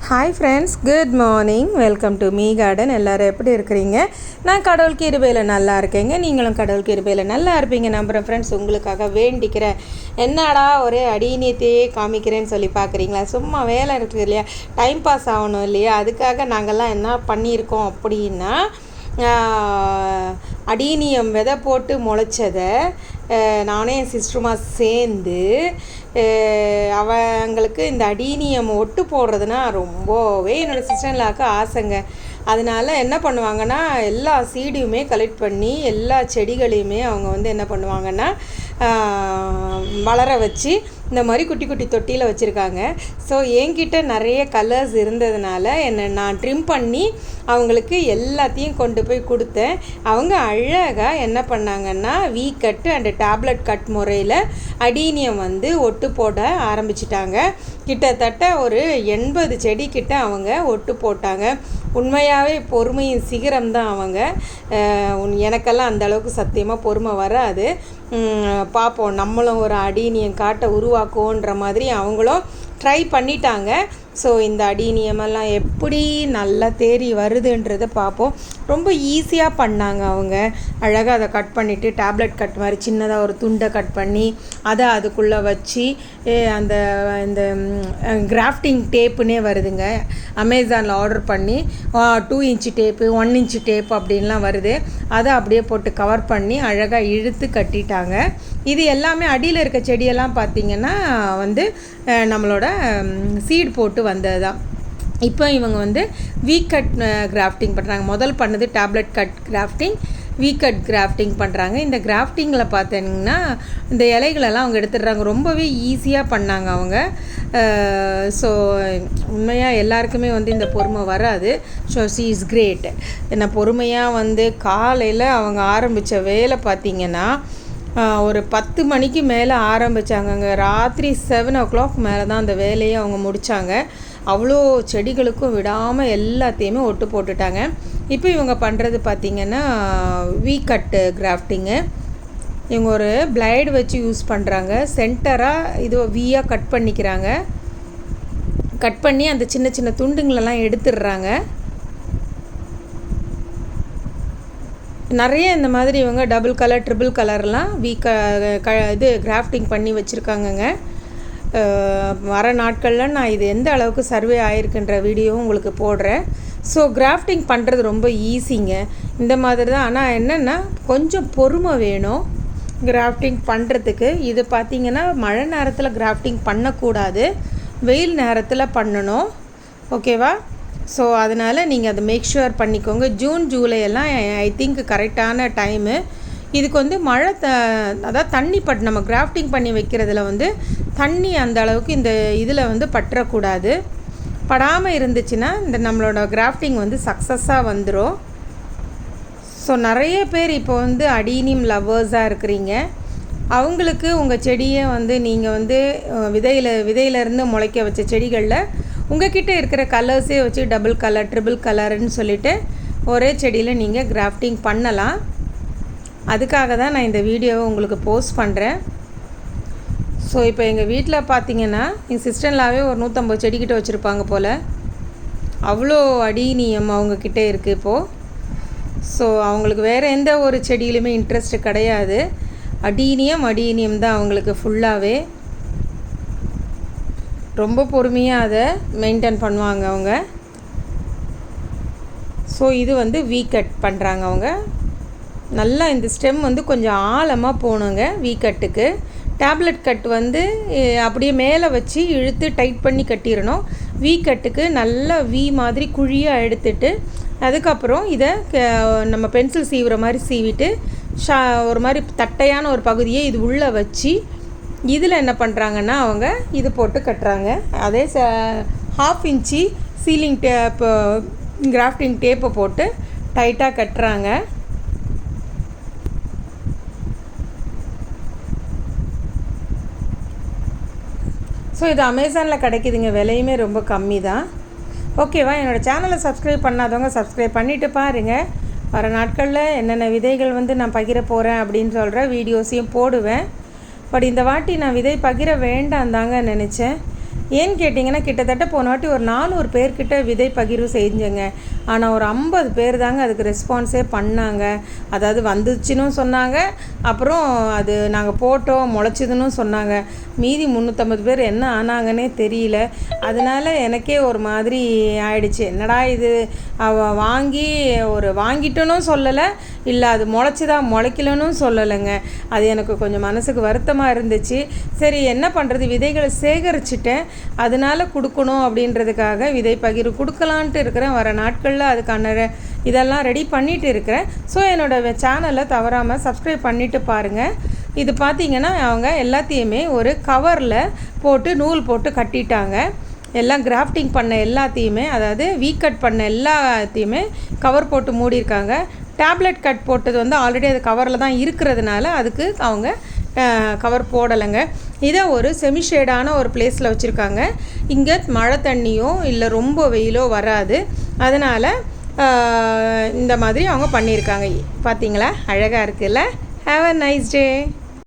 Hi friends, good morning. Welcome to me garden. எல்லோரும் எப்படி இருக்கிறீங்க? நான் கடவுள் கிருபையில் நல்லா இருக்கேங்க. நீங்களும் கடவுள் கிருபையில் நல்லா இருப்பீங்க நம்புகிறேன் ஃப்ரெண்ட்ஸ். உங்களுக்காக வேண்டிக்கிறேன். என்னடா ஒரே அடிநீத்தையே காமிக்கிறேன்னு சொல்லி பார்க்குறீங்களா? சும்மா வேலை இருக்குது இல்லையா, டைம் பாஸ் ஆகணும் இல்லையா, அதுக்காக நாங்கள்லாம் என்ன பண்ணியிருக்கோம் அப்படின்னா, அடீனியம் விதை போட்டு முளைச்சதை நானே என் சிஸ்டருமா சேர்ந்து அவங்களுக்கு இந்த அடீனியம் ஒட்டு போடுறதுனா ரொம்பவே என்னோடய சிஸ்டர்லாவுக்கு ஆசைங்க. அதனால் என்ன பண்ணுவாங்கன்னா, எல்லா சீடையுமே கலெக்ட் பண்ணி எல்லா செடிகளையுமே அவங்க வந்து என்ன பண்ணுவாங்கன்னா வளர வச்சு இந்த மாதிரி குட்டி குட்டி தொட்டியில் வச்சுருக்காங்க. ஸோ என்கிட்ட நிறைய கலர்ஸ் இருந்ததுனால நான் ட்ரிம் பண்ணி அவங்களுக்கு எல்லாத்தையும் கொண்டு போய் கொடுத்தேன். அவங்க அழகாக என்ன பண்ணாங்கன்னா, வீ கட்டு அண்டு டேப்லெட் கட் முறையில் அடீனியம் வந்து ஒட்டு போட ஆரம்பிச்சிட்டாங்க. கிட்டத்தட்ட ஒரு 80 செடிக்கிட்ட அவங்க ஒட்டு போட்டாங்க. உண்மையாகவே பொறுமையின் சிகரம் தான் அவங்க. எனக்கெல்லாம் அந்தளவுக்கு சத்தியமாக பொறுமை வராது. பார்ப்போம், நம்மளும் ஒரு அடீனியம் காட்டை உருவாக்குவோன்ற மாதிரி அவங்களும் ட்ரை பண்ணிட்டாங்க. ஸோ இந்த அடீனியமெல்லாம் எப்படி நல்லா தேறி வருதுன்றதை பார்ப்போம். ரொம்ப ஈஸியாக பண்ணாங்க அவங்க. அழகாக அதை கட் பண்ணிவிட்டு டேப்லெட் கட் மாதிரி சின்னதாக ஒரு துண்டை கட் பண்ணி அதை அதுக்குள்ளே வச்சு அந்த இந்த கிராஃப்டிங் டேப்புன்னே வருதுங்க, அமேசானில் ஆர்டர் பண்ணி 2 இன்ச்சு டேப்பு 1 இன்ச்சு டேப் அப்படின்லாம் வருது. அதை அப்படியே போட்டு கவர் பண்ணி அழகாக இழுத்து கட்டிட்டாங்க. இது எல்லாமே அடியில் இருக்க செடியெல்லாம் பார்த்திங்கன்னா வந்து நம்மளோட சீட் போட்டு வந்தது தான். இப்போ இவங்க வந்து வீ கட் கிராஃப்டிங் பண்ணுறாங்க. முதல் பண்ணது tablet cut grafting, we cut grafting பண்ணுறாங்க. இந்த கிராஃப்டிங்கில் பார்த்தீங்கன்னா இந்த இலைகளெல்லாம் அவங்க எடுத்துடுறாங்க. ரொம்பவே ஈஸியாக பண்ணாங்க அவங்க. ஸோ உண்மையாக எல்லாருக்குமே வந்து இந்த பொறுமை வராது. So she is great. என்ன பொறுமையாக வந்து காலையில் அவங்க ஆரம்பித்த வேலை பார்த்திங்கன்னா ஒரு 10 மணிக்கு மேலே ஆரம்பித்தாங்கங்க. ராத்திரி 7 o'clock மேலே தான் அந்த வேலையை அவங்க முடித்தாங்க. அவ்வளோ செடிகளுக்கும் விடாமல் எல்லாத்தையுமே ஒட்டு போட்டுட்டாங்க. இப்போ இவங்க பண்ணுறது பார்த்திங்கன்னா வீ கட்டு கிராஃப்டிங்கு. இவங்க ஒரு பிளைடு வச்சு யூஸ் பண்ணுறாங்க. சென்டராக இது வீயாக கட் பண்ணிக்கிறாங்க. கட் பண்ணி அந்த சின்ன சின்ன துண்டுங்களெல்லாம் எடுத்துடுறாங்க. நிறைய இந்த மாதிரி இவங்க டபுள் கலர் ட்ரிபிள் கலர்லாம் இது கிராஃப்டிங் பண்ணி வச்சுருக்காங்கங்க. வர நாட்களில் நான் இது எந்த அளவுக்கு சர்வே ஆகிருக்குன்ற வீடியோவும் உங்களுக்கு போடுறேன். ஸோ கிராஃப்டிங் பண்ணுறது ரொம்ப ஈஸிங்க. இந்த மாதிரி தான். ஆனால் என்னென்னா கொஞ்சம் பொறுமை வேணும் கிராஃப்டிங் பண்ணுறதுக்கு. இது பார்த்திங்கன்னா மழை நேரத்தில் கிராஃப்டிங் பண்ணக்கூடாது, வெயில் நேரத்தில் பண்ணணும். ஓகேவா? ஸோ அதனால் நீங்கள் அதை மேக் ஷுர் பண்ணிக்கோங்க. ஜூன் ஜூலை எல்லாம் ஐ திங்க் கரெக்டான டைமு. இதுக்கு வந்து மழை அதாவது தண்ணி நம்ம கிராஃப்டிங் பண்ணி வைக்கிறதுல வந்து தண்ணி அந்த அளவுக்கு இந்த இதில் வந்து பற்றக்கூடாது. படாமல் இருந்துச்சுன்னா இந்த நம்மளோட கிராஃப்டிங் வந்து சக்ஸஸாக வந்துடும். ஸோ நிறைய பேர் இப்போ வந்து அடீனியம் லவ்வர்ஸாக இருக்கிறீங்க. அவங்களுக்கு உங்கள் செடியை வந்து நீங்கள் வந்து விதையிலேருந்து முளைக்க வச்ச செடிகளில் உங்கள்கிட்ட இருக்கிற கலர்ஸே வச்சு டபுள் கலர் ட்ரிபிள் கலருன்னு சொல்லிவிட்டு ஒரே செடியில் நீங்கள் கிராஃப்டிங் பண்ணலாம். அதுக்காக தான் நான் இந்த வீடியோவை உங்களுக்கு போஸ்ட் பண்ணுறேன். ஸோ இப்போ எங்கள் வீட்டில் பார்த்திங்கன்னா எங்கள் சிஸ்டர்லாவே ஒரு 150 செடிக்கிட்ட வச்சுருப்பாங்க போல். அவ்வளோ அடீனியம் அவங்கக்கிட்ட இருக்குது இப்போது. ஸோ அவங்களுக்கு வேறு எந்த ஒரு செடியிலுமே இன்ட்ரெஸ்ட்டு கிடையாது. அடீனியம் தான் அவங்களுக்கு ஃபுல்லாகவே. ரொம்ப பொறுமையாக அதை மெயின்டைன் பண்ணுவாங்க அவங்க. ஸோ இது வந்து வீ கட் பண்ணுறாங்க அவங்க. நல்லா இந்த ஸ்டெம் வந்து கொஞ்சம் ஆழமாக போகணுங்க வீ கட்டுக்கு. டேப்லெட் கட் வந்து அப்படியே மேலே வச்சு இழுத்து டைட் பண்ணி கட்டிடணும். வீ கட்டுக்கு நல்லா வீ மாதிரி குழியாக எடுத்துட்டு அதுக்கப்புறம் இதை நம்ம பென்சில் சீவுற மாதிரி சீவிட்டு ஒரு மாதிரி தட்டையான ஒரு பகுதியை இது உள்ளே வச்சு இதில் என்ன பண்ணுறாங்கன்னா அவங்க இது போட்டு கட்டுறாங்க. அதே 1/2 இன்ச்சு சீலிங் டேப்பு கிராஃப்டிங் டேப்பை போட்டு டைட்டாக கட்டுறாங்க. ஸோ இது அமேசானில் கிடைக்குதுங்க. விலையுமே ரொம்ப கம்மி தான். ஓகேவா? என்னோடய சேனலை சப்ஸ்கிரைப் பண்ணாதவங்க சப்ஸ்கிரைப் பண்ணிவிட்டு பாருங்கள். வர நாட்களில் என்னென்ன விதைகள் வந்து நான் பகிர போகிறேன் அப்படின்னு சொல்கிற வீடியோஸையும் போடுவேன். பட் இந்த வாட்டி நான் விதை பகிர வேண்டாம் தாங்க நினச்சேன். ஏன்னு கேட்டிங்கன்னா கிட்டத்தட்ட போன வாட்டி ஒரு 400 பேர்கிட்ட விதை பகிர்வு செஞ்சேங்க. ஆனால் ஒரு 50 பேர் தாங்க அதுக்கு ரெஸ்பான்ஸே பண்ணாங்க. அதாவது வந்துச்சுன்னு சொன்னாங்க, அப்புறம் அது நாங்கள் போட்டோம் முளைச்சிதுன்னு சொன்னாங்க. மீதி 350 பேர் என்ன ஆனாங்கன்னே தெரியல. அதனால எனக்கே ஒரு மாதிரி ஆயிடுச்சு. என்னடா இது, வாங்கி வாங்கிட்டோன்னு சொல்லலை, இல்லை அது முளைக்கலன்னு சொல்லலைங்க. அது எனக்கு கொஞ்சம் மனசுக்கு வருத்தமாக இருந்துச்சு. சரி என்ன பண்ணுறது, விதைகளை சேகரிச்சுட்டேன், அதனால கொடுக்கணும் அப்படின்றதுக்காக விதை பகிர்வு கொடுக்கலான்ட்டு இருக்கிறேன். வர நாட்களில் அதுக்கான இதெல்லாம் ரெடி பண்ணிகிட்டு இருக்கிறேன். ஸோ என்னோடய சேனலை தவறாமல் சப்ஸ்கிரைப் பண்ணிவிட்டு பாருங்கள். இது பார்த்திங்கன்னா அவங்க எல்லாத்தையுமே ஒரு கவரில் போட்டு நூல் போட்டு கட்டிட்டாங்க. எல்லாம் கிராஃப்டிங் பண்ண எல்லாத்தையுமே, அதாவது வீக்கட் பண்ண எல்லாத்தையுமே கவர் போட்டு மூடியிருக்காங்க. டேப்லெட் கட் போட்டது வந்து ஆல்ரெடி அது கவரில் தான் இருக்கிறதுனால அதுக்கு அவங்க கவர் போடலைங்க. இதை ஒரு செமிஷேடான ஒரு பிளேஸில் வச்சுருக்காங்க. இங்கே மழை தண்ணியோ இல்லை ரொம்ப வெயிலோ வராது. அதனால் இந்த மாதிரி அவங்க பண்ணியிருக்காங்க. பார்த்தீங்களா, அழகாக இருக்குல்ல. Have a nice day.